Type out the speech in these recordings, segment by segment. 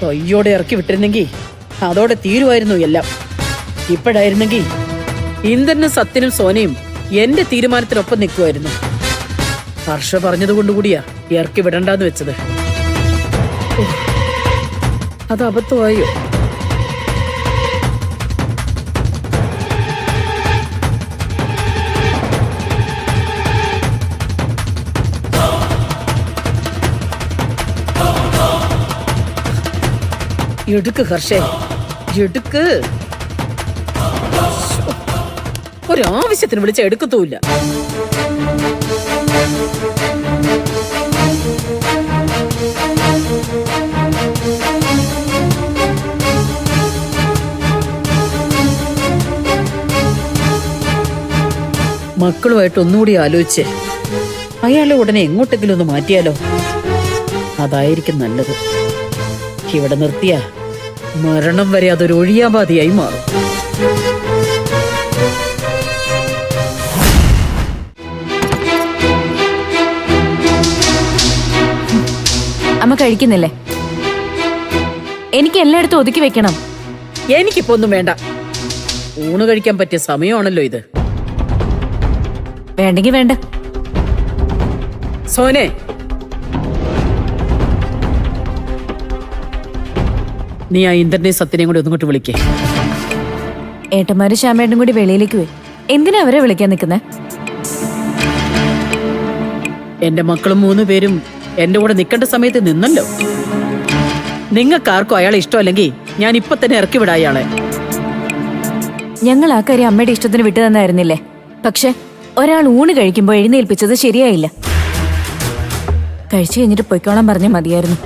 കയ്യോടെ ഇറക്കി വിട്ടിരുന്നെങ്കിൽ അതോടെ തീരുമായിരുന്നു എല്ലാം. ഇപ്പോഴായിരുന്നെങ്കിൽ ഇന്ദ്രനും സത്യനും സോനയും എന്റെ തീരുമാനത്തിനൊപ്പം നിൽക്കുമായിരുന്നു. ഹർഷ പറഞ്ഞതുകൊണ്ടുകൂടിയാ ഇറക്കി വിടണ്ടെന്ന് വെച്ചത്. അത് അബദ്ധമായോ? എടുക്ക് ഹർഷേ, എടുക്ക്. ഒരാവശ്യത്തിന് വിളിച്ച എടുക്കത്തുമില്ല. മക്കളുമായിട്ട് ഒന്നുകൂടി ആലോചിച്ച് അയാളെ ഉടനെ എങ്ങോട്ടെങ്കിലും ഒന്ന് മാറ്റിയാലോ? അതായിരിക്കും നല്ലത്. ഇവിടെ നിർത്തിയ മരണം വരെ അതൊരു ഒഴിയാബാധയായി മാറും. അമ്മ കഴിക്കുന്നില്ലേ? എനിക്ക് എല്ലായിടത്തും ഒതുക്കി വെക്കണം. എനിക്കിപ്പോ ഒന്നും വേണ്ട. ഊണ് കഴിക്കാൻ പറ്റിയ സമയമാണല്ലോ ഇത്. വേണ്ടെങ്കി വേണ്ട. സോനെ, നീ ആ ഇന്ദ്രനെയും സത്യനെയും കൂടി ഒന്നുകൊണ്ട് വിളിക്കേ. ഏട്ടന്മാരും ശ്യാമേട്ടനും കൂടി വെളിയിലേക്ക് പോയി. എന്തിനാ അവരെ വിളിക്കാൻ നിൽക്കുന്നേ? എന്റെ മക്കളും 3 പേരും എന്റെ കൂടെ നിൽക്കേണ്ട സമയത്ത് നിന്നല്ലോ. നിങ്ങൾക്കാർക്കും അയാളെ ഇഷ്ടമല്ലെങ്കിൽ ഞാൻ ഇപ്പൊ തന്നെ ഇറക്കി വിടാം അയാളെ. ഞങ്ങൾ ആ കാര്യം അമ്മയുടെ ഇഷ്ടത്തിന് വിട്ടു തന്നായിരുന്നില്ലേ? പക്ഷെ ഒരാൾ ഊണ് കഴിക്കുമ്പോൾ എഴുന്നേൽപ്പിച്ചത് ശരിയായില്ല. കഴിച്ചു കഴിഞ്ഞിട്ട് പൊയ്ക്കോളാൻ പറഞ്ഞാൽ മതിയായിരുന്നു.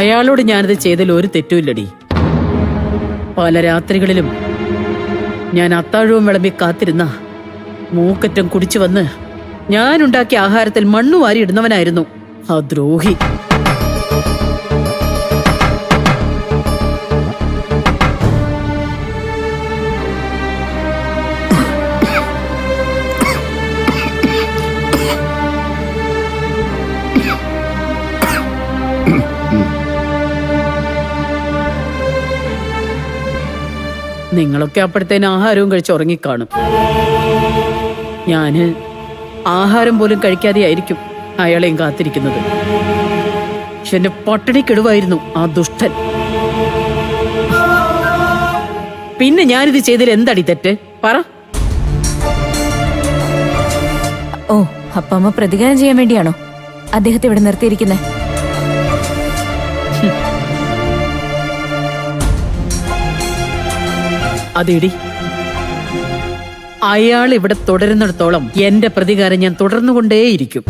അയാളോട് ഞാനത് ചെയ്തതിൽ ഒരു തെറ്റുമില്ലടി. പല രാത്രികളിലും ഞാൻ അത്താഴവും വിളമ്പി കാത്തിരുന്ന മൂക്കറ്റം കുടിച്ചു വന്ന് ഞാനുണ്ടാക്കിയ ആഹാരത്തിൽ മണ്ണു വാരി ഇടുന്നവനായിരുന്നു ആ ദ്രോഹി. നിങ്ങളൊക്കെ അപ്പോഴത്തേന് ആഹാരവും കഴിച്ച് ഉറങ്ങിക്കാണും. ഞാന് ആഹാരം പോലും കഴിക്കാതെയായിരിക്കും അയാളെയും കാത്തിരിക്കുന്നത്. പക്ഷെ എന്റെ പട്ടിണിക്കെടുവായിരുന്നു ആ ദുഷ്ടൻ. പിന്നെ ഞാനിത് ചെയ്തതിൽ എന്താടി തെറ്റ് പറ? ഓ, അപ്പൊ അമ്മ പ്രതികാരം ചെയ്യാൻ വേണ്ടിയാണോ അദ്ദേഹത്തെ ഇവിടെ നിർത്തിയിരിക്കുന്നത്? അതെടി, അയാൾ ഇവിടെ തുടരുന്നിടത്തോളം എന്റെ പ്രതികാരം ഞാൻ തുടർന്നുകൊണ്ടേയിരിക്കും.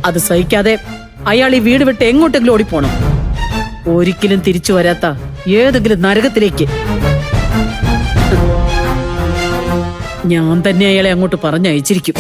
അത് സഹിക്കാതെ അയാൾ ഈ വീട് വിട്ട് എങ്ങോട്ടെങ്കിലും ഓടിപ്പോണം. ഒരിക്കലും തിരിച്ചു വരാത്ത ഏതെങ്കിലും നരകത്തിലേക്ക് ഞാൻ തന്നെ അയാളെ അങ്ങോട്ട് പറഞ്ഞയച്ചിരിക്കും.